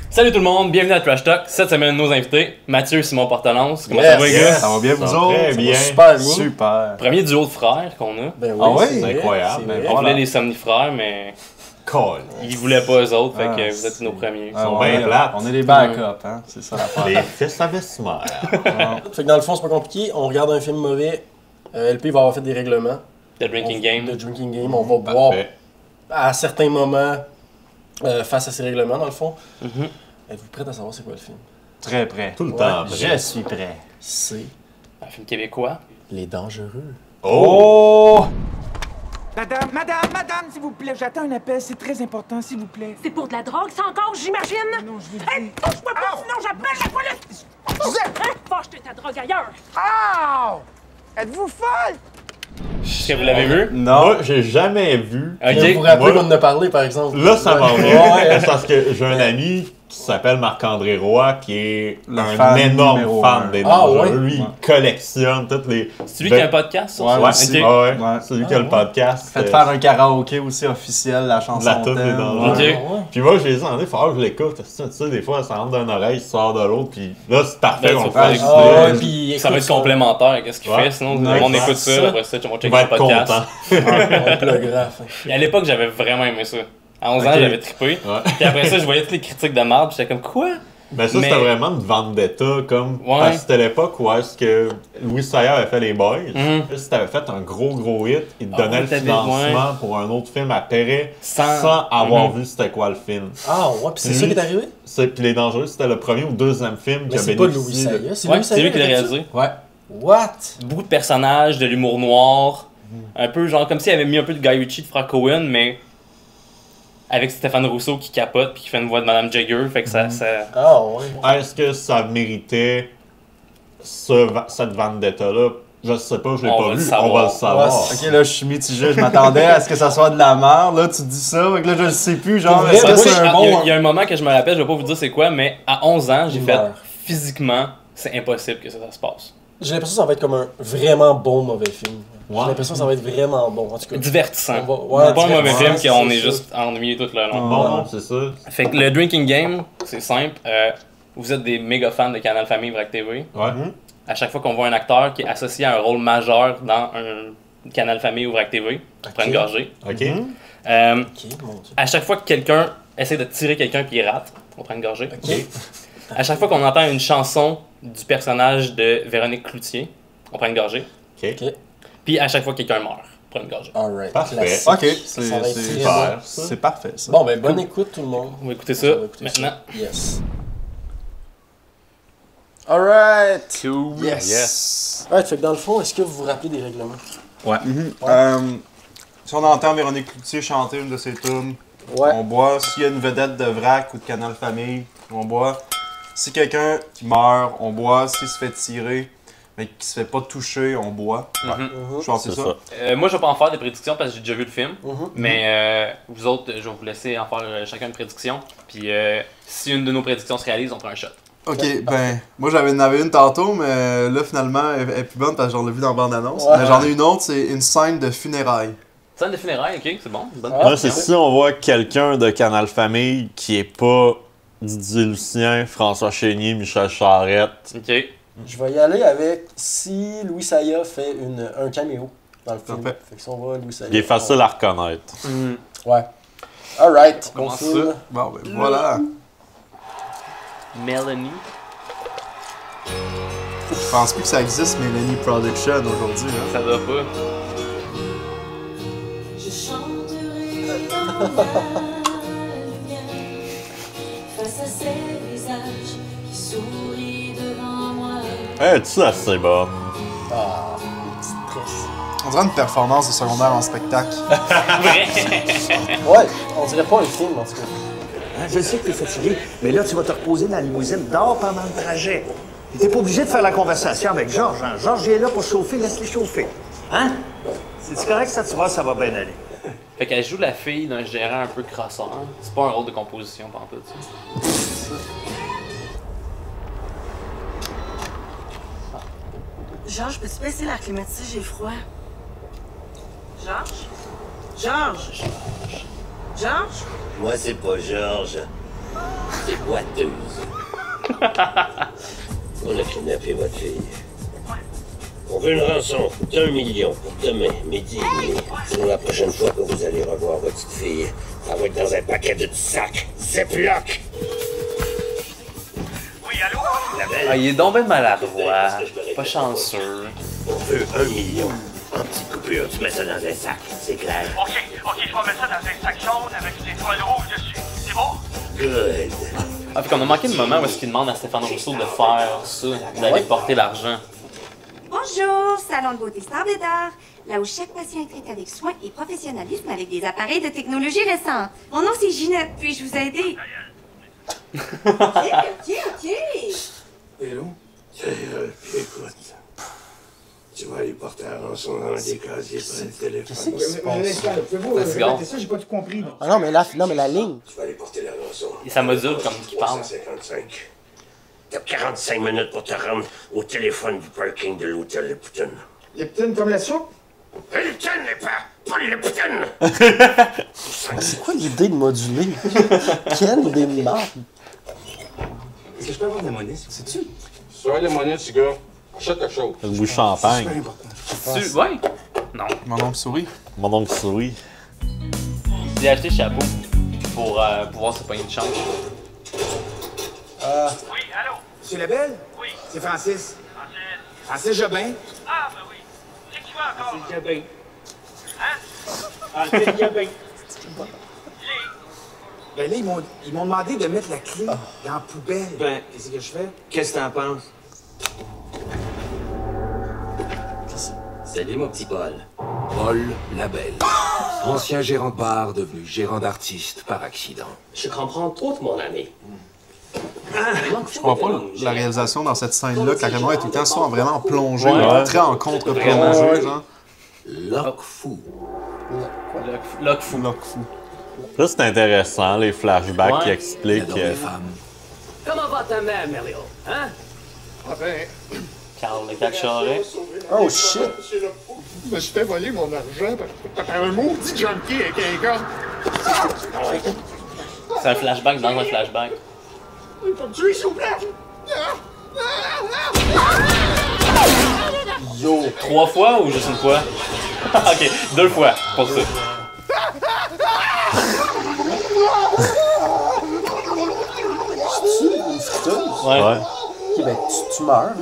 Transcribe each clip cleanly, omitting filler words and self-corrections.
Salut tout le monde, bienvenue à Trash Talk. Cette semaine, nos invités, Mathieu, Simon Portelance. Comment ça va, les gars? Ça va bien, vous Ça va autres? très bien. Super bien. Super. Premier duo de frères qu'on a. Ben oui, Ah ouais? c'est C'est incroyable. vrai. On voulait les somnifrères, mais Cool. ils voulaient pas eux autres, fait Ah, que vous êtes nos premiers. Ah, sont ouais, bien plates. on est les backups, hein? C'est ça l'affaire. Les fils à vestimaire. Fait que dans le fond, c'est pas compliqué. On regarde un film mauvais. LP va avoir fait des règlements. The Drinking Game. De drinking game. On va boire Parfait. à certains moments face à ces règlements, dans le fond. Mhm. Êtes-vous prêts à savoir c'est quoi le film? Très prêt. Tout le Ouais. temps. Je suis prêt. C'est Un film québécois. Les Dangereux. Oh! Madame, s'il vous plaît, j'attends un appel, c'est très important, s'il vous plaît. C'est pour de la drogue, ça encore, j'imagine? Non, je veux Hey, dire... touche-moi pas, sinon j'appelle la police! Hein? Va acheter ta drogue ailleurs! Ow! Êtes-vous folle? Est-ce que vous l'avez vu? Non. Moi, j'ai jamais vu. Ok. Vous vous rappelez Moi- qu'on en a parlé, par exemple? Là, ça m'en Ouais. vient. Parce que j'ai un ami qui s'appelle Marc-André Roy, qui est Le un fan énorme numéro fan un. des Ah, Dangereux. ouais? Lui, il collectionne toutes les. C'est lui qui a un podcast sur Ouais, ça? ouais, Ok. Ah ouais. Ouais. C'est lui qui a le podcast. Faites faire un karaoké aussi officiel, la chanson La toune des thème. Dangereux. Ok. Ouais. Puis moi, j'ai dit, il faut que je l'écoute. Tu sais, des fois, ça rentre d'une oreille, ça sort de l'autre. Puis là, c'est parfait, Ben, on tu le vas fait. faire Ah ouais, écouter. puis Ça va être écoute, complémentaire à ce qu'il Ouais. fait, sinon Ouais, on écoute c'est ça, ça. après ça, on va On checker va le être podcast. content. on plug grave. Et à l'époque, j'avais vraiment aimé ça. À 11 ans, Ok. j'avais trippé. Ouais. Puis après ça, je voyais toutes les critiques de marde, puis j'étais comme quoi? Mais ça, Mais- c'était vraiment une vendetta, comme. Ouais. Parce que c'était l'époque où est-ce que Louis Sayer avait fait les Boys. Mhm. Là, si t'avais fait un gros hit, il te Ah, donnait le t'avais- financement pour un autre film après, Sans- sans avoir Mhm. vu c'était quoi le film. Ah ouais, puis c'est Lui- ça qui est arrivé? Puis Les Dangereux, c'était le premier ou deuxième film Mais qui a c'est pas Louis bénéficié de- Sayah, c'est Ouais, Louis c'est lui Sayah qui l'a a fait ça? réalisé. Ouais. What? Beaucoup de personnages, de l'humour noir, un peu genre comme s'il avait mis un peu de Guy Ritchie de Frank Cohen, mais avec Stéphane Rousseau qui capote puis qui fait une voix de Madame Jagger, fait que ça... Ah ouais. Est-ce que ça méritait cette vendetta-là? Je sais pas, je l'ai On pas va le vu. savoir. On va le savoir. Ouais, Ok, là, je suis mitigé. Je m'attendais à ce que ça soit de la merde. Là, tu dis ça. Fait que là, je le sais plus. Genre, Pour vrai, est-ce que moi, c'est je- un Il y a- bon. il y a un moment que je me rappelle, je vais pas vous dire c'est quoi, mais à 11 ans, j'ai Il fait meurt. physiquement, c'est impossible que ça se passe. J'ai l'impression que ça va être comme un vraiment bon mauvais film. J'ai Ouais. l'impression que ça va être vraiment bon. En tout cas, Divertissant. On va- ouais, pas un mauvais divertissant, film c'est qu'on est ça. juste ennuyé tout le long. Bon, non, c'est ça. Fait que le drinking game, c'est simple. Vous êtes des méga fans de Canal Famille Vrac TV. Ouais. À chaque fois qu'on voit un acteur qui est associé à un rôle majeur dans un Canal Famille ou Vrac TV, on prend une gorgée. OK. Euh, Ok, mon dieu. à chaque fois que quelqu'un essaie de tirer quelqu'un puis il rate, on prend une gorgée. Ok. À chaque fois qu'on entend une chanson du personnage de Véronique Cloutier, on prend une gorgée. OK. Ok. Puis à chaque fois que quelqu'un meurt, on prend une gorgée. Alright. Parfait. classique. Ok, Ça va être c'est très super. bon. Ça. c'est parfait, ça. Bon, ben, bonne écoute, tout le monde. On va écouter ça On va écouter maintenant. ça. Yes. Alright. Yes. Alright, fait que dans le fond, est-ce que vous vous rappelez des règlements? Si on entend Véronique Cloutier chanter une de ses tunes, Ouais. on boit. S'il y a une vedette de vrac ou de Canal Famille, on boit. Si quelqu'un qui meurt, on boit. S'il se fait tirer, mais qui se fait pas toucher, on boit. Mhm. Je pense que c'est ça. Moi, je vais pas en faire des prédictions parce que j'ai déjà vu le film. Mhm. Mais vous autres, je vais vous laisser en faire chacun une prédiction. Puis si une de nos prédictions se réalise, on prend un shot. Ok, ben, moi j'en avais une tantôt, mais là finalement elle est plus bonne parce que j'en ai vu dans la bande-annonce. Ouais. Mais j'en ai une autre, c'est une scène de funérailles. Scène de funérailles, ok, c'est bon. Bonne Ah, Moi, c'est prédiction. si on voit quelqu'un de Canal Famille qui est pas Didier Lucien, François Chénier, Michel Charette. Ok. Je vais y aller avec si Louis Sayah fait un caméo dans le film. Parfait. Fait que si on voit Louis Sayah. Il est facile à reconnaître. Ouais. Alright, bon Comment film. ça? Bon, ben voilà. Melanie. Je pense plus que ça existe, Mélanie Production aujourd'hui. Hein. Ça doit pas. Je chanterai dans la lumière face à ces visages qui sourient devant moi. Hey, tu assez bonne. Ah, une petite tresse. On dirait une performance de secondaire en spectacle. Ouais, on dirait pas un film en tout cas. Hein, je sais que t'es fatigué, mais là, tu vas te reposer dans la limousine. Dors pendant le trajet. T'es pas obligé de faire la conversation avec Georges. Hein? Georges il est là pour chauffer, laisse-les chauffer. Hein? C'est correct, ça, tu vois, ça va bien aller. Fait qu'elle joue la fille d'un gérant un peu crossant. C'est pas un rôle de composition, pantoute, ça. Georges, peux-tu baisser l'air climatisé? J'ai froid. Georges? Georges? Georges? Moi, c'est pas Georges. C'est boiteuse. On a kidnappé votre fille. On veut une rançon d'1 million pour demain, midi et demi. Sinon, la prochaine fois que vous allez revoir votre petite fille, elle va être dans un paquet de sacs. Ziploc! Oui, allô? Ah, il est donc bien maladroit. Pas chanceux. On veut 1 million. En petite coupure, tu mets ça dans un sac, c'est clair? OK, je vais mettre ça dans un sac jaune avec des étoiles rouges dessus. C'est bon? Good. Ah, fait qu'on a manqué le moment où est-ce qu'il demande à Stéphane Rousseau de faire ça, d'aller porter l'argent. Bonjour, salon de beauté Star d'art, là où chaque patient est traité avec soin et professionnalisme avec des appareils de technologie récente. Mon nom c'est Ginette, puis-je vous aider? OK. Hello? Écoute, tu vas aller porter la rançon dans des casiers près du téléphone. Qu'est-ce qui se passe? Ça, j'ai pas tout compris. Ah non, mais la ligne. Tu vas aller porter la rançon. Et ça module comme qu'il parle. 355. T'as 45 minutes pour te rendre au téléphone du parking de l'hôtel Lipton. Lipton comme la soupe? Lipton n'est pas Lipton! C'est quoi l'idée de moduler? Quelle idée de merde? Est-ce que je peux avoir de la monnaie? C'est-tu? Sois la monnaie, petit gars. Achète quelque chose. Une bouche champagne. Ouais? Non. Mon oncle souris. Mon oncle souris. J'ai acheté chapeau pour pouvoir se pogner de change. Oui, allô? Monsieur Lebel? Oui. C'est Francis. Francis. Francis Jobin. Ah, ben oui. C'est qui va encore? Francis Jobin. Hein? Francis Jobin. Ben là, ils m'ont demandé de mettre la clé dans la poubelle. Ben, Qu'est-ce que je fais? qu'est-ce que t'en penses? Salut, mon petit Paul. Paul Labelle. Ancien gérant de bar, devenu gérant d'artiste par accident. Je comprends tout, mon ami. Je crois pas la réalisation dans cette scène-là, que la caméra est tout le temps soit vraiment en plongée, Ouais. très en contre-plongée, Ouais. genre. Lock fou. Lock fou. Lock fou. Là, c'est intéressant, les flashbacks Ouais. qui Il expliquent. adore les femmes. Comment va ta mère, Mario? Hein? Carl le Cacharret. Oh shit! Je me suis fait voler mon argent parce que t'as un maudit junkie avec un gars. C'est un flashback dans un flashback. Il faut me tuer, s'il vous plaît. Yo! 3 fois ou juste une fois? Ok, 2 fois pour ça. C'est-tu une friteuse? Ouais. Ouais. Ok, ben tu meurs. Hein?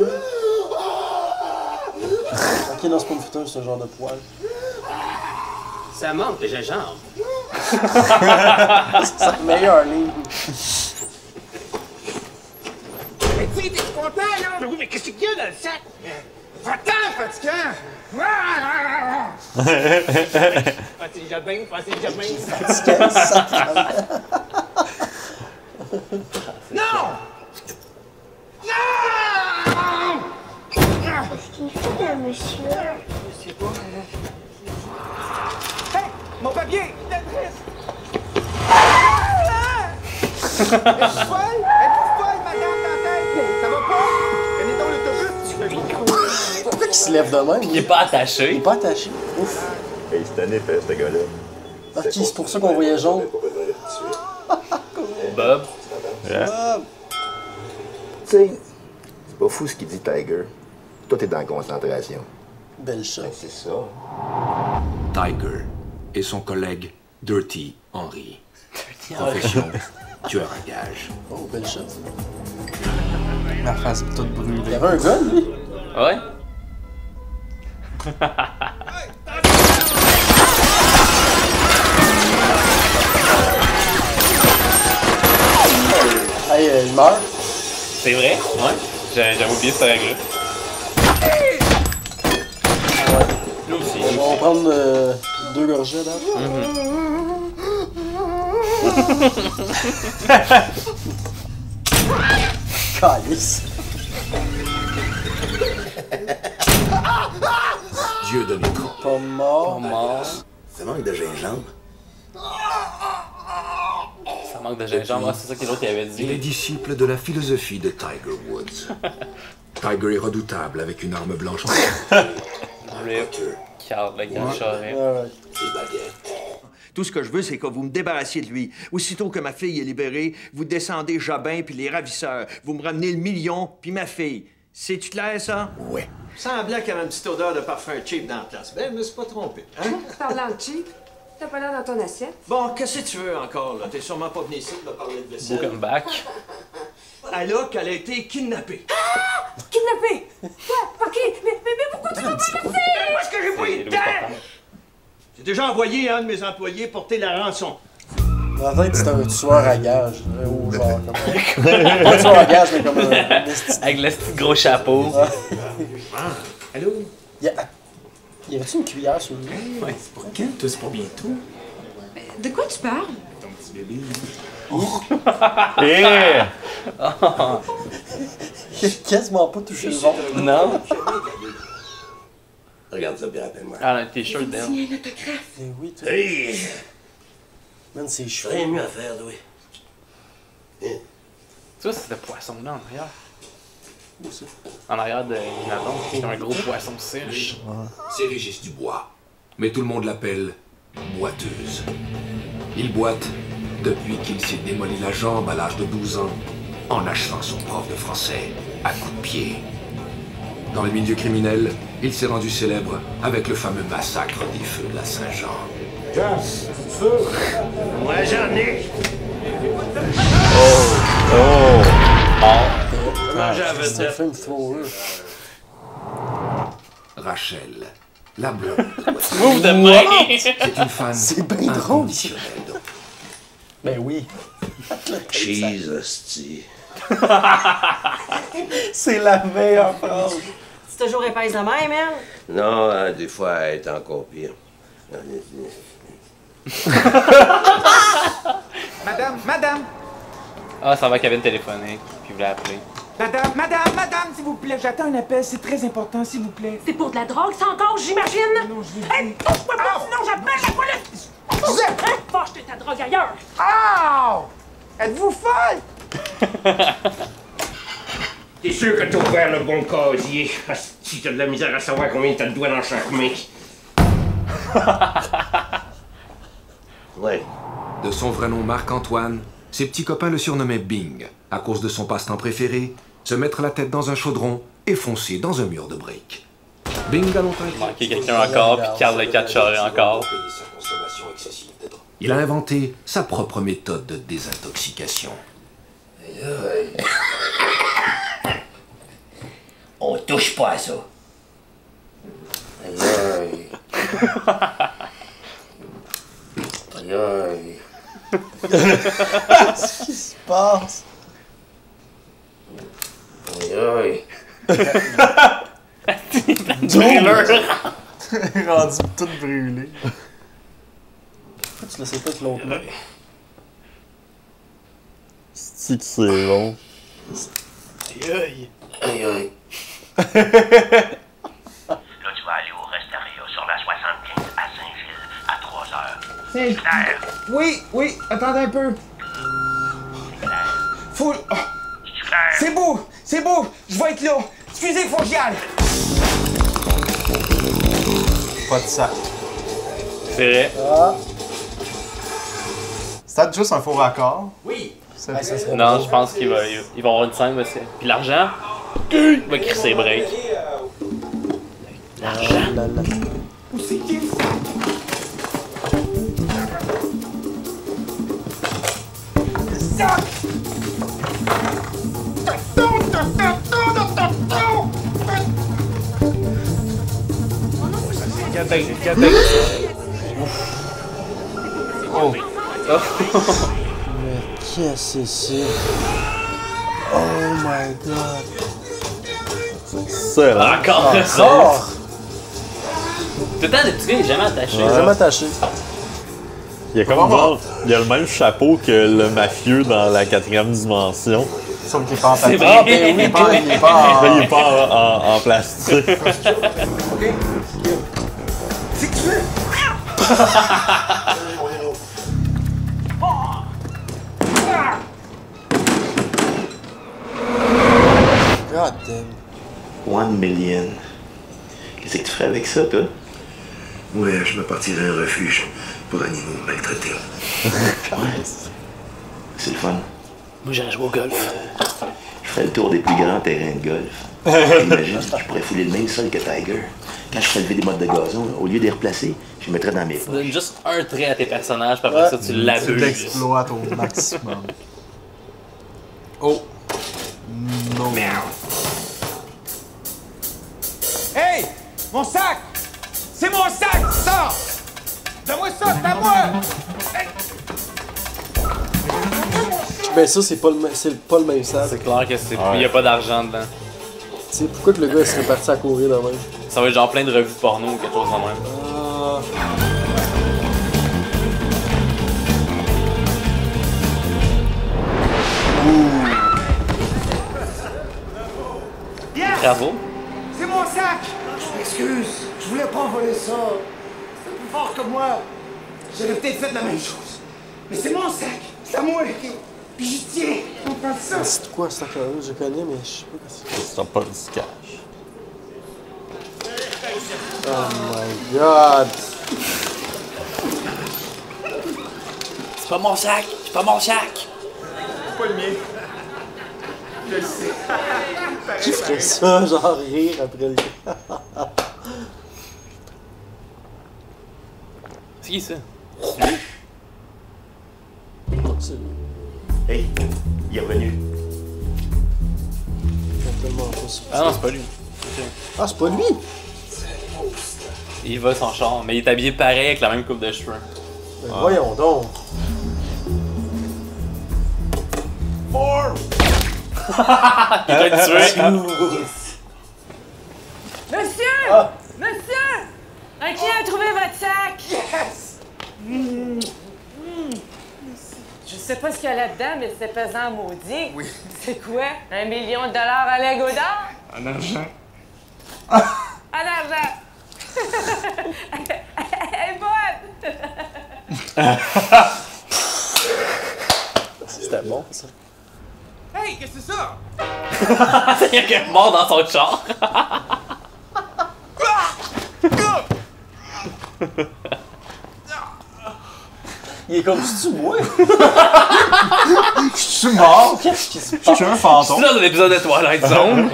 Ok, non, c'est pas une friteuse, ce genre de poil. Ça manque de gingembre. C'est la meilleure ligne. Mais tu sais, t'es content, là? Mais oui, mais qu'est-ce qu'il y a dans le sac? Va-t'en, fatigant! Francis Jobin, Francis Jobin. Fatigant, sacrément. Non! Non! Qu'est-ce qu'il fait, monsieur? Je sais pas. Hey! Mon papier! D'adresse! Êtes-vous folle? Êtes-vous folle, madame, dans la tête? Ça va pas? Venez dans l'autobus! Pourquoi il se lève de même? Il est pas attaché. Il est pas attaché. Ouf. Hey, c'est un effet, ce gars-là. Ok, c'est pour ça qu'on voyait jaune. Bob. Ah, Tu sais, c'est pas fou ce qu'il dit, Tiger. Toi, t'es dans la concentration. belle shot. C'est ça. Tiger et son collègue Dirty Henry. Profession, tueur à gages. Oh, belle shot. La face toute brûlée. Il y avait un gun, lui? Ouais. Hey, il meurt. C'est vrai? Ouais. J'avais oublié cette règle-là. Là aussi. On va prendre 2 gorgées, là. Calice. Dieu de l'écran. Pas mort. Pas mort. Ça manque de gingembre. Ça manque de gingembre. Ah, c'est ça que l'autre avait Il est dit. disciple de la philosophie de Tiger Woods. Tiger est redoutable avec une arme blanche en Rip. Carl le Cacharret. Alright. Des baguettes. Tout ce que je veux, c'est que vous me débarrassiez de lui. Aussitôt que ma fille est libérée, vous descendez Jobin puis les ravisseurs. Vous me ramenez le million puis ma fille. C'est-tu clair, ça? Oui. Semblait qu'il y avait une petite odeur de parfum cheap dans la place. Ben, je me suis pas trompé. Hein? Parlant de cheap, t'as pas l'air dans ton assiette. Bon, qu'est-ce que tu veux encore, là? T'es sûrement pas venu ici pour me parler de vaisselle. Beau comeback. Elle a qu'elle a été kidnappée. Kidnappé! Ouais, OK, mais pourquoi tu m'as pas laissé? Parce que j'ai pas eu de temps! J'ai déjà envoyé un de mes employés porter la rançon. En fait, c'est un tueur à gage. Ou genre, comme pas un tueur à gage, mais comme un. Avec le petit gros chapeau. Allô? Y avait-tu une cuillère sur lui? Ouais. C'est pour quand? Toi, c'est pour bientôt. De quoi tu parles? Ton petit bébé. Yeah! J'ai quasiment pas touché le ventre. Non? Regarde ça, bien rappelle-moi. Ah, un t-shirt d'elle. Signer un autographe. Mais oui, toi. Hey! Man, c'est cheveux. Rien mieux à faire, oui. Tu vois, c'est le poisson là en arrière. Où ça? En arrière de Nathan, c'est un gros poisson sèche. C'est Régis Dubois. Mais tout le monde l'appelle boiteuse. Il boite depuis qu'il s'est démoli la jambe à l'âge de 12 ans en achevant son prof de français à coups de pied. Dans le milieu criminel, il s'est rendu célèbre avec le fameux massacre des feux de la Saint-Jean. Moi, j'en ai. C'est un film thrower. Rachel, la blonde. Move de main! C'est une fan C'est bien drôle. inconditionnelle. Ben oui. Cheese, hostie. C'est la meilleure phrase. C'est toujours épaisse de même, hein? Non, hein, des fois, elle est encore pire. Madame, Ah, ça va cabine téléphonique, puis il voulait appeler. madame, s'il vous plaît, j'attends un appel, c'est très important, s'il vous plaît. C'est pour de la drogue, ça encore, j'imagine? Non, je Hey, touche-moi pas, sinon j'appelle la police! Hein? Va acheter ta drogue ailleurs! Ow! Êtes-vous folle? T'es sûr que t'as ouvert le bon casier? Si t'as de la misère à savoir combien t'as de doigts dans chaque main. Ouais. De son vrai nom Marc-Antoine, ses petits copains le surnommaient Bing, à cause de son passe-temps préféré, se mettre la tête dans un chaudron et foncer dans un mur de briques. Bing a longtemps été... Manquer quelqu'un encore, puis Carl le catcherait encore. Il a inventé sa propre méthode de désintoxication. On touche pas à ça. Aïe aïe. Aïe aïe. Qu'est-ce qui se passe? Aïe aïe. Rendu tout brûlé. Pourquoi tu laissais pas avec l'autre main? C'est que c'est bon. Aïe aïe. Aïe aïe. Là, tu vas aller au Restaria sur la 75 à Saint-Gilles à 3 heures. C'est clair. Oui, attendez un peu. Faut... Oh. C'est beau, je vais être là. Excusez, faut que j'y aille. Pas de sac. C'est vrai. Ah. C'est juste un faux raccord. Oui. Ah, ça serait Non, drôle. je pense qu'il va avoir une scène, parce que... Puis l'argent, il va crisser ses breaks. L'argent. Là, là. Où c'est qui? Oh. Mais qu'est-ce que c'est? Oh my god. C'est là. Encore ça. Encore? Tout le temps, le petit gars, il est jamais attaché. J'ai jamais attaché. Il y a comme genre, il y a le même chapeau que le mafieux dans la 4e dimension. Sauf qu'il est pas en C'est papier. vrai. Ah, ben oui, il est pas Là, il est pas en plastique. C'est que tu veux? God damn. 1 million. Qu'est-ce que tu ferais avec ça, toi? Ouais, je me partirai à un refuge pour animaux maltraités. C'est le fun. Moi, j'irais jouer au golf. Je ferais le tour des plus grands terrains de golf. Imagine, je pourrais fouler le même sol que Tiger. Quand je ferais lever des mottes de gazon, là, au lieu de les replacer, je les mettrais dans mes Tu poches. donnes juste un trait à tes personnages, puis après ça, tu l'abuses. Tu l'exploites au maximum. Oh. Non. Hey! Mon sac! C'est mon sac! Sors! Donne-moi ça, c'est à moi! Hey! Ben ça, c'est pas le même sac. C'est clair que il y a pas d'argent dedans. Tu sais, pourquoi que le gars il serait parti à courir de même? Ça va être genre plein de revues porno ou quelque chose de même. Bravo. C'est mon sac! Je m'excuse, je voulais pas voler ça. C'est plus fort que moi. J'aurais peut-être fait la même chose. Mais c'est mon sac! C'est à moi! Puis j'y tiens! On prend ça! C'est quoi ce sac-là? Je connais, mais je sais pas qu'est-ce que C'est pas du cash. Oh my god! C'est pas mon sac! C'est pas mon sac! C'est pas le mien. Je le sais. Qui ferait ça, genre rire après le... C'est qui ça? C'est lui. Hey, il est revenu. Ah non, c'est pas lui. Ah, c'est pas lui? Il va sans char, mais il est habillé pareil avec la même coupe de cheveux. Ben voyons donc. Il t'a tué. Monsieur! Monsieur! Un client a trouvé votre sac! Yes! Je sais pas ce qu'il y a là-dedans, mais c'est pesant maudit. Oui. C'est quoi? $1 million à Lego d'or? En argent. En argent! Elle est bonne! C'était bon, ça. Hey, qu'est-ce que c'est ça? Il y a quelqu'un mort dans son char. Il est comme si tu moi. Je suis mort. Qu'est-ce qui se passe? Je suis un Je fantôme. suis dans un épisode de Twilight Zone.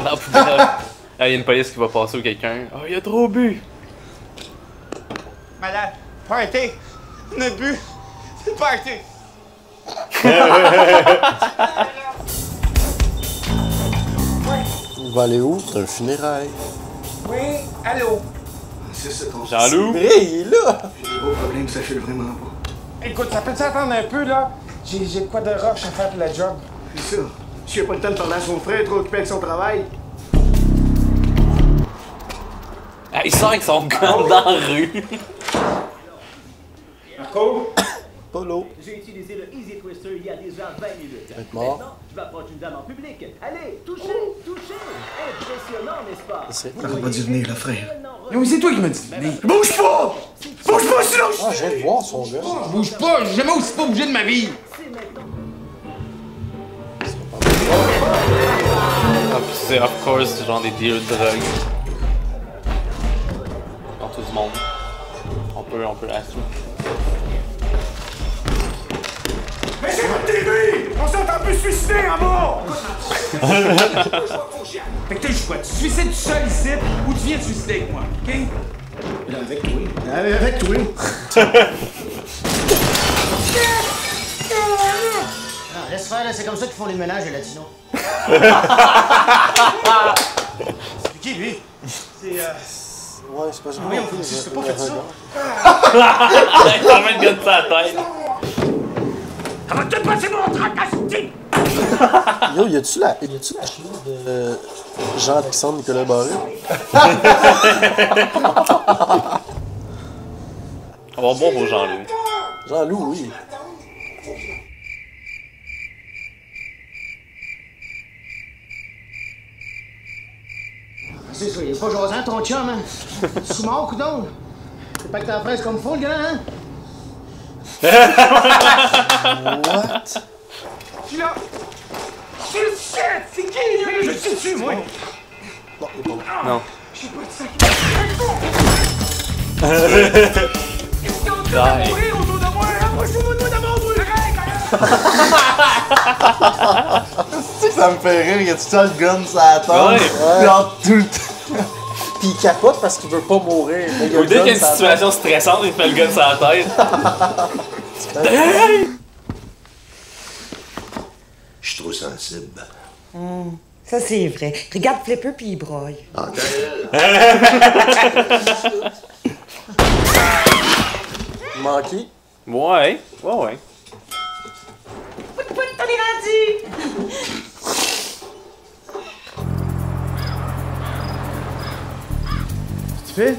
Non, poubelle. Ah, il y a une police qui va passer ou quelqu'un. Oh, il a trop bu. Malade. Party. On a bu. C'est le party. Il va aller où? C'est un funérail. Oui, allô? C'est ça qu'on Jean-Loup? Hey, il est là! J'ai des gros problèmes, sachez-le vraiment pas. Écoute, ça peut-tu attendre un peu, là? J'ai de quoi de roche à faire pour la job. C'est ça. Si il a pas le temps de parler à son frère, trop occupé avec son travail. Ah, il sort avec son gun dans la rue. Marco? Polo. J'ai utilisé le Easy Twister il y a déjà 20 minutes. Être mort. Maintenant, je vais approcher une dame en public. Allez, touchez, touchez. Impressionnant, n'est-ce pas? T'aurais pas dû venir, là, frère. Mais oui, c'est toi qui m'as dit. Bouge pas! Bouge pas, sinon! Ah, je viens de voir son gars. Bouge pas! J'ai jamais aussi pas bougé de ma vie! Ah, puis c'est, of course, genre des deals de drogue. Dans tout le monde. On peut assumer. Mais j'ai votre TV! On s'entend plus suicider en bas! Fait que t'as le choix, tu te suicides tout seul ici, ou tu viens te suicider avec moi, ok? Là, avec toi. Avec toi. Ah, laisse faire, là, c'est comme ça qu'ils font les ménages, les latinos. C'est qui, lui? C'est, Ouais, c'est pas ça. Oui, on je peux pas faire ça. Il a même de sa tête. Ça va te passer mon tracastique! Yo, y a-tu la cheville de Jean-Alexandre Nicolas Barré? On va boire pour Jean-Loup. Jean-Loup, oui. C'est ça, il est pas jasant, ton chum, hein? Sous-mort, coudonc. C'est pas que t'as la fraise comme faut, le gars, hein? What? Qui là? C'est le shit! C'est qui? Je suis dessus, moi! Non, il est pas bon. Non. J'ai pas de sac. Qu'est-ce qu'on va mourir autour de moi? Approchez-moi de moi d'abord, vous! Tu sais que ça me fait rire, y a-tu ça le gun sur la tête? Ouais. Genre tout le temps. Puis il capote parce qu'il veut pas mourir. Ou dès qu'il y a une situation stressante, il fait le gun sur la tête. Je suis trop sensible. Ça, c'est vrai. Regarde Flipper puis il broille. Ah, Manqué. Ouais, ouais. T'en es rendu! Tu fais?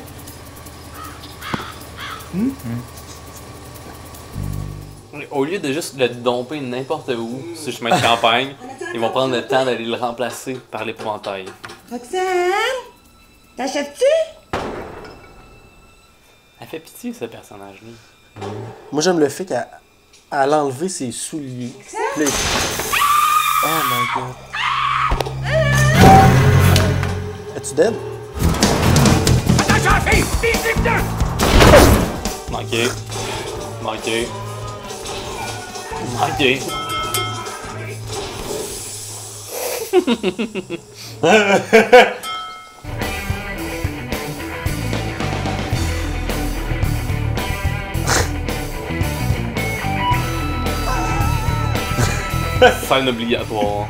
Au lieu de juste le domper n'importe où, sur le chemin de campagne, ils vont prendre le temps d'aller le remplacer par l'épouvantail. Roxane? T'achètes-tu? Elle fait pitié, ce personnage-là. Moi, j'aime le fait qu'elle a enlevé ses souliers. Puis là, oh my god. Es-tu dead? Attention, fille! Fille, Manqué. Manqué. Manqué. Scène obligatoire.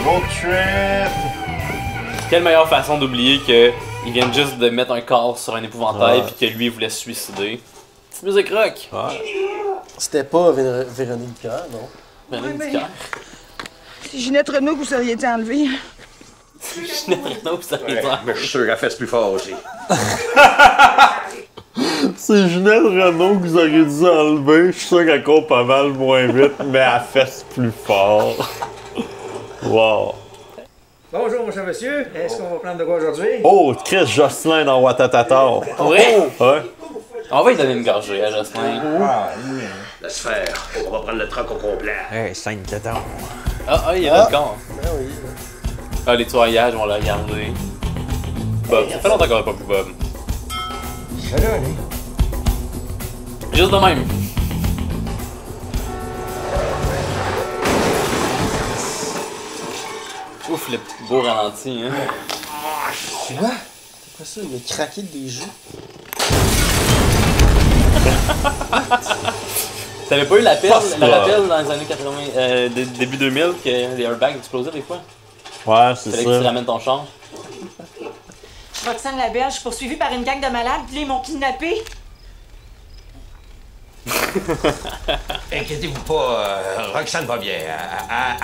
Road trip! Quelle meilleure façon d'oublier qu'ils viennent juste de mettre un corps sur un épouvantail puis que lui il voulait se suicider. Petite musique rock! C'était pas Véronique Dicker, non? Véronique Dicker. C'est Ginette Renault que vous seriez enlevé. Ginette Renault, vous seriez enlevé. Mais je suis sûr qu'elle fesse plus fort aussi. C'est Ginette Renault que vous auriez dû enlever. Je suis sûr qu'elle court pas mal moins vite, mais elle fesse plus fort. Wow. Bonjour, mon cher monsieur. Est-ce qu'on va prendre de quoi aujourd'hui? Oh, Chris Jocelyn dans Watatata. Ouais? Ouais. On va lui donner une gorgée à Jocelyn. Laisse faire. On va prendre le truck au complet. Hey, 5 tétons. Ah, il est là le corps. Ben oui. Ah, les toillages, on l'a regardé. Bob, ça fait longtemps qu'on n'a pas vu Bob. Salut, allez. Juste de même. Ouf, le beau ralenti, hein. Quoi? C'est quoi ça? Il a craqué des jeux. T'avais pas eu l'appel Pas ça. dans les années 80, début 2000, que les airbags explosaient des fois? Ouais, c'est Fallait que tu ça. ramènes ton char. Roxane Laberge, je suis poursuivie par une gang de malades, puis là, ils m'ont kidnappée. Inquiétez-vous pas, Roxane va bien.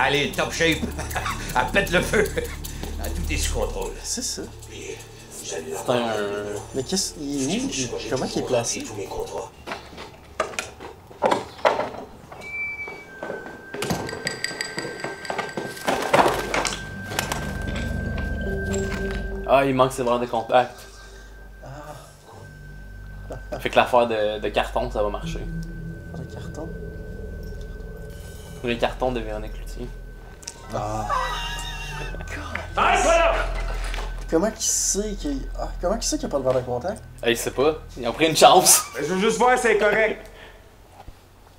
Elle est top shape. Elle pète le feu. Tout est sous contrôle. C'est ça. C'est un... Mais qu'est-ce qu'il est où? Comment il est placé? Tous mes contrats. Ah, il manque ses bras de contact. Fait que l'affaire de carton, ça va marcher. Le carton? Les cartons de Véronique Cloutier. Ah. Arrête-toi là! Comment qu'il sait qu'il... Ah, comment qu'il sait qu'il n'y a pas de verre de contact? Il sait pas. Ils ont pris une chance. Je veux juste voir si c'est correct.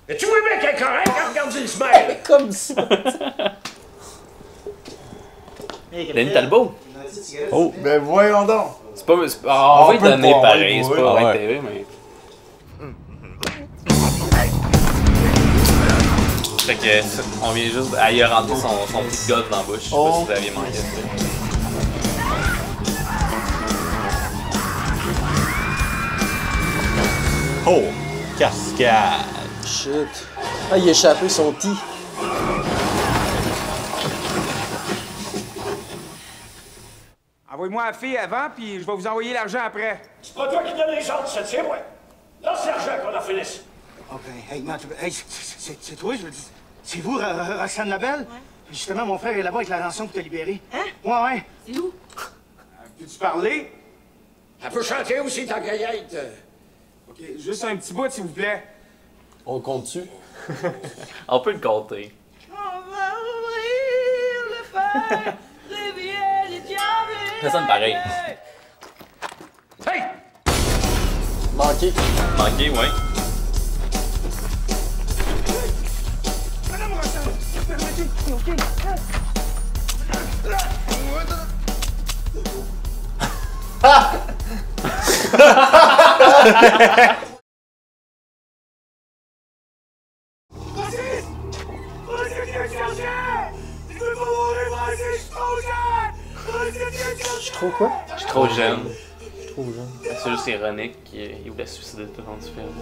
Et tu vois bien qu'elle est correcte? Regarde le smile! Comme ça! Denis Talbot. Oh, Ben voyons donc! C'est pas... Ah, on va lui peut le donner prendre, pareil, c'est oui, pas ouais. intérêt, mais... Fait que, on vient juste... Ah, il a rentré son petit golf dans la bouche. Je sais pas si vous aviez manqué ça. Oh, cascade. Shit. Ah, il a échappé son T. Envoyez-moi la fille avant, puis je vais vous envoyer l'argent après. C'est pas toi qui donne les ordres, c'est moi. Lance l'argent qu'on en finisse. OK, hey, man, hey, c'est toi, je veux dire. C'est vous, Roxane Labelle? Justement, mon frère est là-bas avec la rançon pour te libérer. Hein? Ouais. C'est où? Peux-tu parler? Elle peut chanter aussi, ta gaillette. Ok, juste un petit bout, s'il vous plaît. On le compte-tu? On peut le compter. On va ouvrir le feu, réveiller les diables. Ça sonne pareil. Hey! Manqué. Manqué, ouais. Madame Rochelle, permettez, ok? Je suis trop quoi? Je suis trop jeune. Je suis trop jeune. C'est juste ironique qu'il voulait se suicider tout le long du film.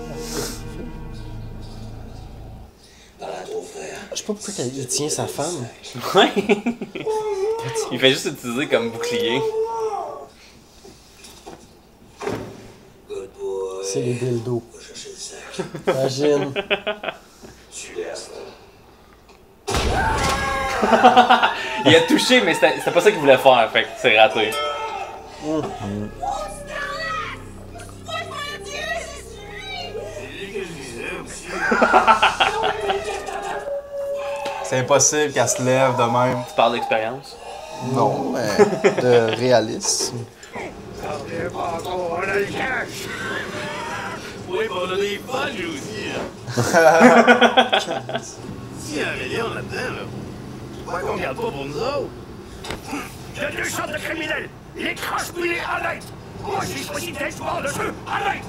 Je sais pas pourquoi il tient sa femme. Ouais. Il fait juste utiliser comme bouclier. C'est les dildos. Imagine. Il a touché, mais c'était pas ça qu'il voulait faire, fait que c'est raté. C'est impossible qu'elle se lève de même. Tu parles d'expérience? Non, mais de réalisme. On a le cash! Oui, on a des fun, je vous dis. S'il y a un million là-dedans, là, pourquoi qu'on garde pas pour nous autres? Il y a deux sortes de criminels. Les croches puis les honnêtes. Moi, j'ai choisi d'être mort de jeu honnête.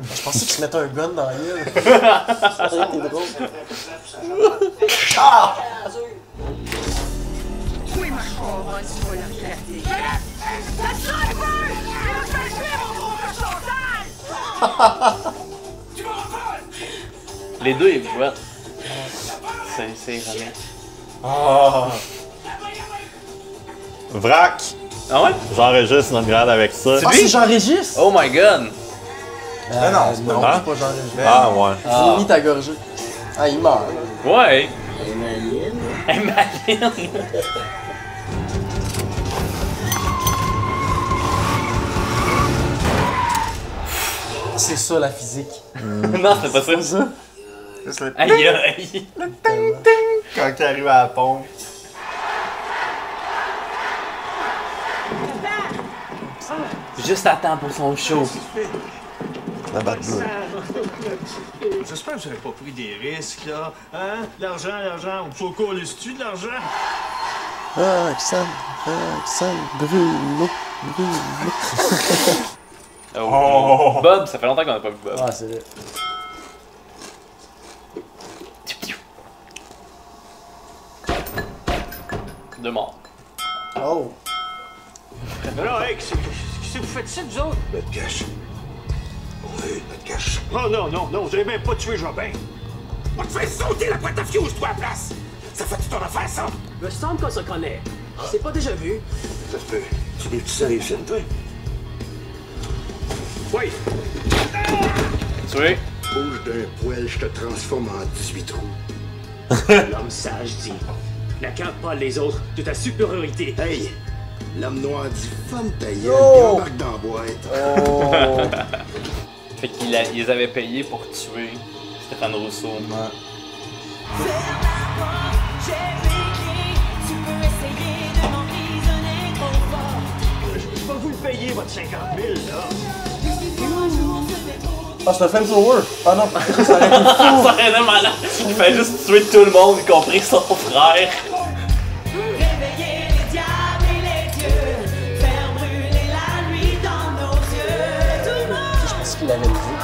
Je pensais qu'il se mettait un gun dans la gueule. Ça aurait été drôle. Ah! Oui, ma chère, tu vas la clarté. La sniper! Il a fait tuer mon gros chantage! Les deux, ils voient. C'est ironique. Ah. Vrac! Ah ouais? J'enregistre notre grade avec ça. Ah, c'est Jean-Régis? Oh my god! Non, c'est pas non, vrai. c'est pas Jean-Régis. Ah, ouais. J'ai mis ta gorgée. Ah, il meurt. Ouais! Emeline. C'est ça la physique. Non, c'était pas ça. Juste le Aïe aïe! quand il arrive à la pompe. Juste à temps pour son show. La batte bleue. J'espère que vous n'avez pas pris des risques, là. Hein? L'argent, on faut qu'on laisse-tu de l'argent? Alexandre, Bruno. Oh. Bob, ça fait longtemps qu'on n'a pas vu Bob. Ah, c'est vrai. Deux morts. Oh. Mais là, hey, qu'est-ce que vous faites ça, vous autres? Notre cash. On veut notre cash. Oh non, vous avez même pas tué Jobin. On te fait sauter la boîte à fuse, toi, à la place! Ça fait ton affaire, ça? Me semble qu'on se connaît. On s'est pas déjà vu. Ça se peut. Tu dis que tu sérieux, c'est toi? Oui. Tué. Bouge d'un poil, je te transforme en 18 trous. L'homme sage dit. N'accable pas les autres de ta supériorité. Hey! L'homme noir dit ferme ta gueule, Oh! puis embarque dans la boîte. Oh. Fait qu'ils les avaient payés pour tuer Stéphane Rousseau. Je vais vous le payer, votre 50 000, là. Ah, c'est un flamethrower. Ah non, ça aurait été Ça fou. aurait été malade. Il fait juste tuer tout le monde, y compris son frère. Réveiller les diables et les dieux, faire brûler la nuit dans nos yeux. Tout le monde. Je pense qu'il avait le jeu.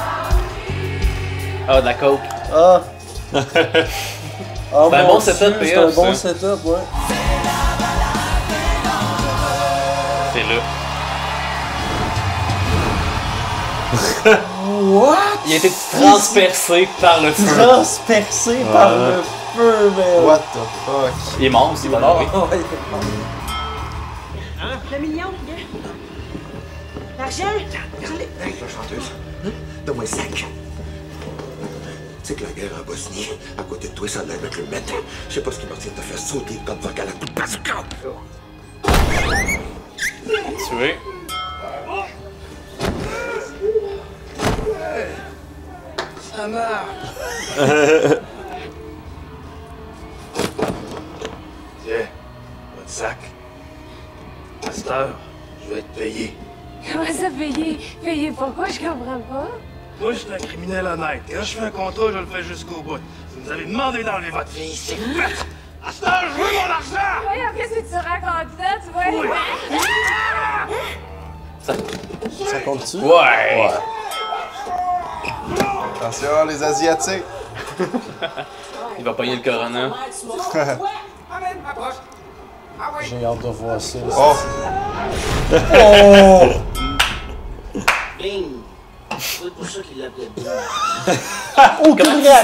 Ah, de la coke. Ah. Oh, C'est un mon bon setup, Dieu, c'est PF, un bon ça. setup, ouais. C'est là. What? Il a été transpercé par le feu. Transpercé par le feu, man. What the fuck? Il est mort aussi, Il est par mort. le feu. Hein? Le million, viens. L'argent? Hey, toi, chanteuse. Donne-moi le sac. C'est que la guerre en Bosnie, à côté de toi, ça allait mettre le maître. Je sais pas ce qui m'a dit de te faire sauter comme Vac à la coupe de bazooka. Tué. Ça marche. Tiens, votre sac. À cette heure, je vais te payer. Comment ça payer? Payer pourquoi? Je comprends pas. Moi, je suis un criminel honnête. Quand je fais un contrat, je le fais jusqu'au bout. Si vous avez demandé d'enlever votre fille, c'est fait! À cette heure, je veux mon argent! Voyons, qu'est-ce que tu racontes là? Tu vois? Oui. Ça compte-tu? Ouais. Attention, les Asiatiques. Il va pogner le corona. J'ai hâte de voir ça. Oh! Oh! Bing! C'est pour ça qu'il l'appelait Bing.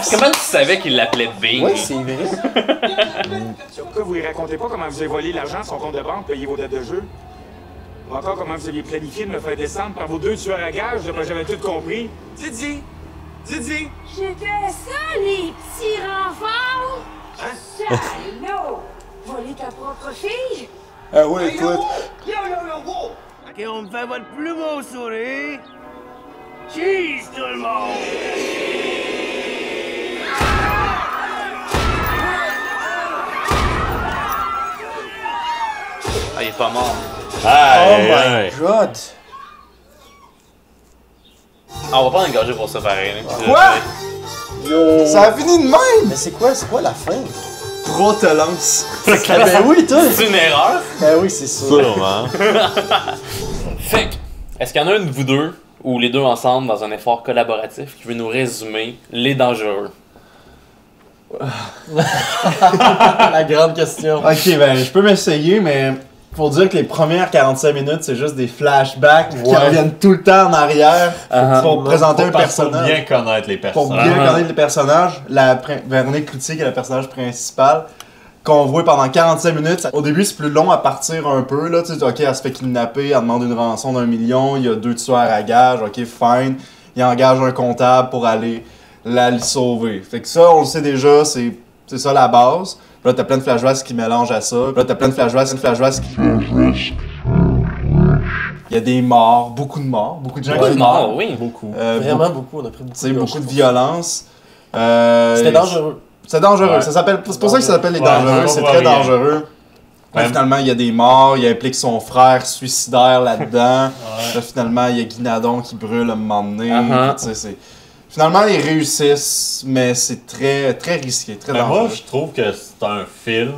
Comment tu savais qu'il l'appelait Bing? Oui, c'est vrai. Sur quoi vous lui racontez pas comment vous avez volé l'argent de son compte de banque, payé vos dettes de jeu? Ou encore comment vous aviez planifié de me faire descendre par vos 2 tueurs à gages, j'avais tout compris. Didi! Didi! J'étais ça, les petits renforts! Salaud! Voler ta propre fille? Ah oui, écoute. Ok, on me fait votre plus beau sourire. Cheese, tout le monde! Ah, il est pas mort. Oh my god! Ah, on va pas engager pour ça pareil. Là. Quoi? Yo! Ça a fini de même! Mais c'est quoi la fin? Trop te lance. Ben oui, toi! C'est une erreur? Ben oui, c'est sûr. Sûrement. Fait que, est-ce qu'il y en a un de vous deux, ou les deux ensemble, dans un effort collaboratif, qui veut nous résumer les dangereux? La grande question. Ok, ben je peux m'essayer, mais faut dire que les premières 45 minutes, c'est juste des flashbacks qui reviennent tout le temps en arrière pour présenter un personnage. Pour bien connaître les Pour personnages. bien connaître les personnages. Véronique Cloutier, qui est le personnage principal, qu'on voit pendant 45 minutes. Au début, c'est plus long à partir un peu. Là, tu sais, ok, elle se fait kidnapper, elle demande une rançon d'1 million, il y a 2 tueurs à gages, ok, fine. Il engage un comptable pour aller la sauver. Fait que ça, on le sait déjà, c'est ça la base. Puis là, t'as plein de flashbacks qui mélangent à ça. Puis là, t'as plein de flashbacks qui... Il y a des morts, beaucoup de morts, beaucoup de gens Beaucoup qui de morts, meurent. oui. Beaucoup. Vraiment beaucoup, on a pris Beaucoup de violence. C'était dangereux. C'est dangereux. Ouais. C'est pour ça que ça s'appelle les Ouais, dangereux. on C'est voit très rien. dangereux. Là, finalement, il y a des morts, il implique son frère suicidaire là-dedans. Là, finalement, il y a Guinadon qui brûle à un moment donné. Tu sais, finalement, ils réussissent, mais c'est très, très risqué, très dangereux. Moi, je trouve que c'est un film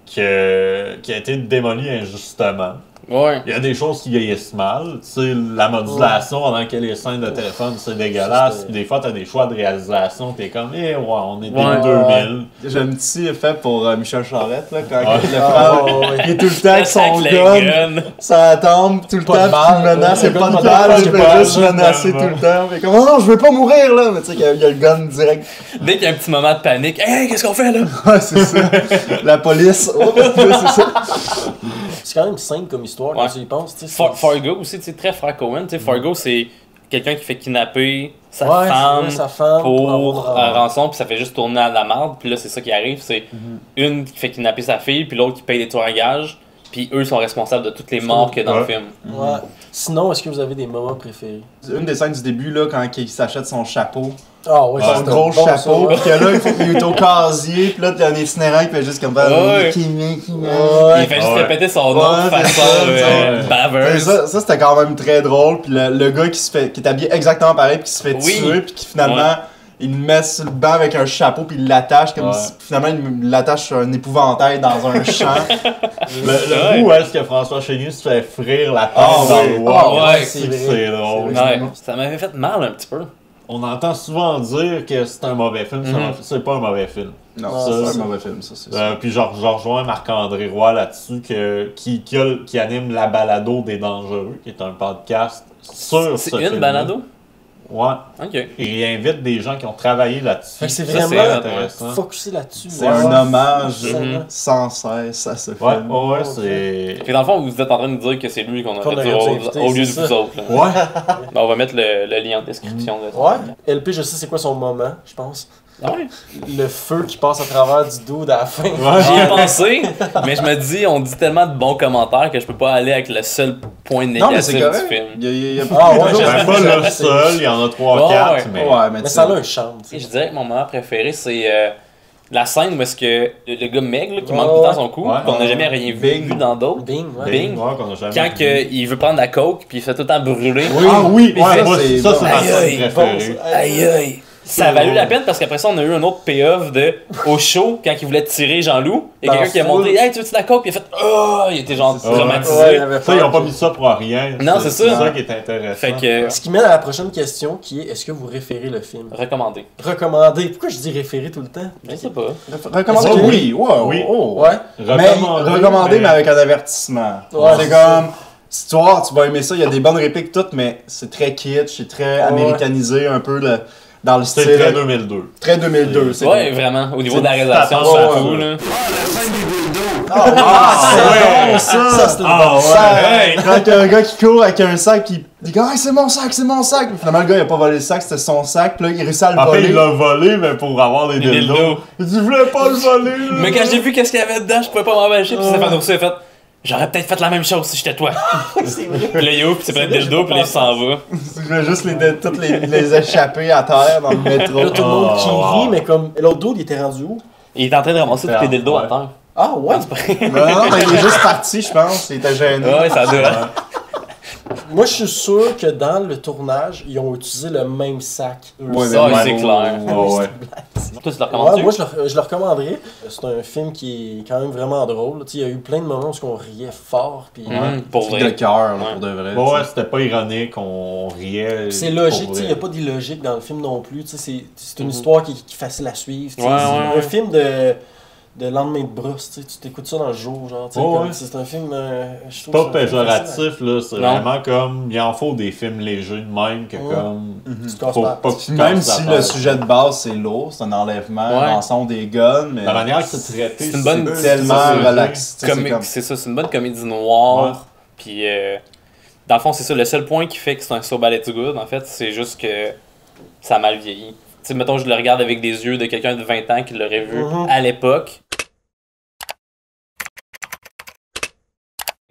qui a été démoli injustement. Ouais. Il y a des choses qui vieillissent mal. Tu sais, la modulation pendant qu'il y a les scènes de téléphone, c'est dégueulasse. Puis des fois, t'as des choix de réalisation, t'es comme, on est début 2000. J'ai un petit effet pour Michel Charette, là, quand Ouais. il le fait. Il est tout le temps avec son Avec les gun, guns. ça tombe tout le temps, puis il menace, il n'y a pas de balle, il fait juste menacer tout le temps. Fait comme, oh non, je veux pas mourir, là, mais tu sais, qu'il y a le gun direct. Dès qu'il y a un petit moment de panique, hey, qu'est-ce qu'on fait là? Ouais, c'est ça. La police, oh, c'est ça. C'est quand même simple comme histoire quand tu y penses. Fargo aussi, tu sais, très frère Cohen. Tu sais, Fargo, c'est quelqu'un qui fait kidnapper sa Ouais, femme, sa femme pour avoir rançon, puis ça fait juste tourner à la marde. Puis là, c'est ça qui arrive. C'est une qui fait kidnapper sa fille, puis l'autre qui paye des tueurs à gages. Puis eux sont responsables de toutes les morts qu'il y a dans le film. Ouais. Sinon, est-ce que vous avez des moments préférés? Une des scènes du début, là, quand il s'achète son chapeau. Ah ouais, Son gros chapeau, pis que là, il faut qu'il est au casier, pis là, t'as un itinérant qui fait juste comme Ouais. Il fait juste répéter son nom de façon baveuse. Ça c'était quand même très drôle, pis le gars qui est habillé exactement pareil, pis qui se fait tuer, pis qui finalement, il le met sur le banc avec un chapeau, pis il l'attache comme si, finalement, il l'attache sur un épouvantail dans un champ. Le bout où est-ce que François Chénier se fait frire la tête dans le bois, c'est drôle. Ouais, ça m'avait fait mal un petit peu. On entend souvent dire que c'est un mauvais film, c'est pas un mauvais film. Non, c'est un mauvais film, ça, c'est ça. Puis je rejoins Marc-André Roy là-dessus, qui anime La Balado des Dangereux, qui est un podcast sur ce C'est une film-là. balado? Ouais. Ok. Il invite des gens qui ont travaillé là-dessus. Fait que c'est Ça, vraiment intéressant. focusé là-dessus. C'est un hommage sans cesse à ce film. Ouais, c'est... Fait que dans le fond, vous êtes en train de dire que c'est lui qu'on aurait dû au lieu de vous autres. Là. Ouais. Ben, on va mettre le lien en description. De ça. Ouais. LP, je sais c'est quoi son moment, je pense. Ouais. Le feu qui passe à travers du dude à la fin. J'y ai pensé, mais je me dis, on dit tellement de bons commentaires que je peux pas aller avec le seul point négatif du film. Il y a Ah ouais, j'aime pas le seul, il y en a 3-4, mais ça a un charme. Je dirais que mon moment préféré, c'est la scène où est-ce que le gars Meg, là, qui manque tout le temps son coup, qu'on n'a jamais rien vu dans d'autres. Bing, Bing. Ouais, qu'on a jamais Quand vu. il veut prendre la coke, puis il fait tout le temps brûler. Oui. Ah oui, Puis il ouais, fait, moi, ça c'est ma scène préférée. Aïe aïe. Ça a valu la peine parce qu'après ça, on a eu un autre payoff au show quand il voulait tirer Jean-Loup. Il y a quelqu'un qui a montré Hey, tu veux-tu la coke? Puis il a fait Oh! Il était genre traumatisé. Ça, ils ont pas mis ça pour rien. Non, c'est ça. C'est ça qui est intéressant. Fait que... Ce qui mène à la prochaine question qui est est-ce que vous référez le film? Recommandé. Recommandé. Pourquoi je dis référer tout le temps? Je sais pas. Recommandé, oui. Oui. Ouais. Mais recommandé, mais avec un avertissement. C'est comme... Histoire, tu vas aimer ça, il y a des bonnes répliques toutes, mais c'est très kitsch, c'est très américanisé un peu dans le style. C'est très 2002. Très 2002, c'est ouais, vraiment. Au niveau de la réalisation, c'est fou, là. Ça, c'était bon. Quand il y a un gars qui court avec un sac, pis il dit c'est mon sac, c'est mon sac. Puis finalement, le gars, il a pas volé le sac, c'était son sac, puis là, il réussit à le voler. Après, il l'a volé, mais pour avoir des dildos. Il dit, je voulais pas le voler. Mais quand j'ai vu qu'est-ce qu'il y avait dedans, je pouvais pas m'empêcher, puis Stéphane Rousseau a fait. J'aurais peut-être fait la même chose si j'étais toi. C'est vrai. Puis là, il ouvre, puis c'est plein de dildos, puis là, il s'en va. Je voulais juste toutes les échapper à terre dans le métro. Là, tout le monde qui rit, mais comme l'autre dude, il était rendu où? Il est en train de ramasser tous les dildos à terre. Ah ouais? Non, mais il est juste parti, je pense. Il était gêné. Ouais, ça doit. Moi, je suis sûr que dans le tournage, ils ont utilisé le même sac. Ouais, ça, c'est clair. Ouais. Toi, tu le recommandes? Moi, je le recommanderais. C'est un film qui est quand même vraiment drôle. Il y a eu plein de moments où on riait fort. Puis, pour vrai. De cœur, pour de vrai. Ouais, c'était pas ironique, on riait. C'est logique, il n'y a pas d'illogique dans le film non plus. C'est une histoire qui est facile à suivre. C'est un film de lendemain de brosse, tu t'écoutes ça dans le jour, genre, c'est un film, je trouve pas péjoratif, là, c'est vraiment comme, il en faut des films légers de même, que comme, faut pas même si le sujet de base c'est lourd, c'est un enlèvement, un rançon des guns, mais la manière que c'est traité, c'est une bonne, tellement relax. C'est ça, c'est une bonne comédie noire, puis dans le fond, c'est ça, le seul point qui fait que c'est un So Bad It's Good, en fait, c'est juste que ça a mal vieilli. Tu sais, mettons, je le regarde avec des yeux de quelqu'un de 20 ans qui l'aurait vu à l'époque.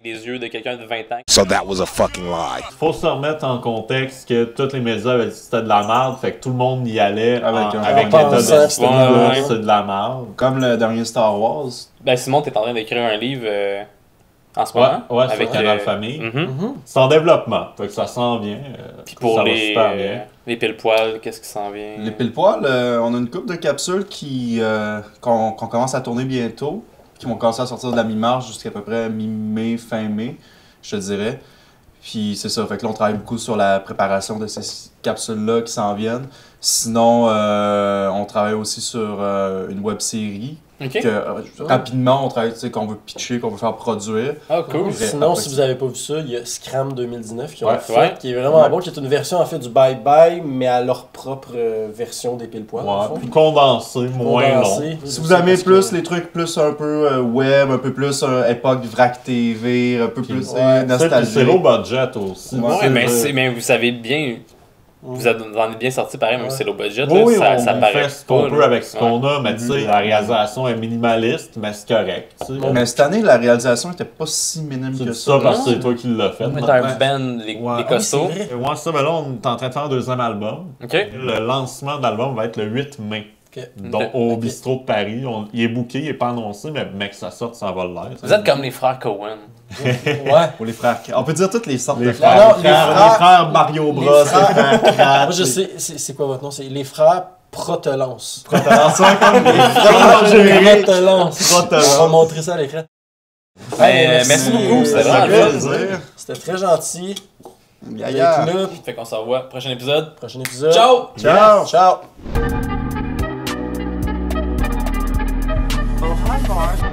Des yeux de quelqu'un de 20 ans. So that was a fucking lie. Faut se remettre en contexte que tous les médias avaient dit que c'était de la merde, fait que tout le monde y allait avec l'état de c'est de la merde. Comme le dernier Star Wars. Ben Simon, t'es en train d'écrire un livre en ce moment. Ouais, avec Canal Famille. C'est en développement, fait que ça s'en vient. Puis pour ça va super bien. Les pile-poils, qu'est-ce qui s'en vient? Les pile-poils, on a une couple de capsules qu'on commence à tourner bientôt, qui vont commencer à sortir de la mi-mars jusqu'à peu près mi-mai, fin mai, je te dirais. Puis c'est ça, fait que là on travaille beaucoup sur la préparation de ces capsules-là qui s'en viennent. Sinon, on travaille aussi sur une web-série. Rapidement, on travaille, tu sais, qu'on veut pitcher, qu'on veut faire produire. Ah, cool. Sinon, si vous n'avez pas vu ça, il y a Scram 2019 qui ont fait, qui est vraiment bon, qui est une version en fait du Bye Bye, mais à leur propre version des pile-poils. Plus condensé, moins long. Si vous aimez plus les trucs plus un peu web, un peu plus époque Vrac TV, un peu plus nostalgique. C'est low budget aussi. Ouais, mais vous savez bien... Vous en êtes bien sorti pareil, même si c'est low budget. Oui, là, ça on paraît fait ce qu'on peut avec ce qu'on a, mais tu sais, la réalisation est minimaliste, mais c'est correct. Mais cette année, la réalisation était pas si minime que ça. C'est parce que c'est toi qui l'as fait. T'as un band, les costauds. Ouais, ça, mais là, on est en train de faire un deuxième album. Le lancement de l'album va être le 8 mai. Donc, au Bistrot de Paris. Il est booké, il n'est pas annoncé, mais mec, que ça sorte, ça va l'être. Vous êtes comme les frères Cohen. Ou les frères. On peut dire toutes les sortes les de frères. Les frères Mario Bros. Les frères Moi, je sais, c'est quoi votre nom? C'est les frères Protolance. Protolance, comme les frères Protolance. On va montrer ça à l'écran. Merci beaucoup, c'était vraiment plaisir. C'était très gentil. Yaya. Fait qu'on se revoit. Prochain épisode. Ciao! Ciao! Ciao! Oh, hi, Mark.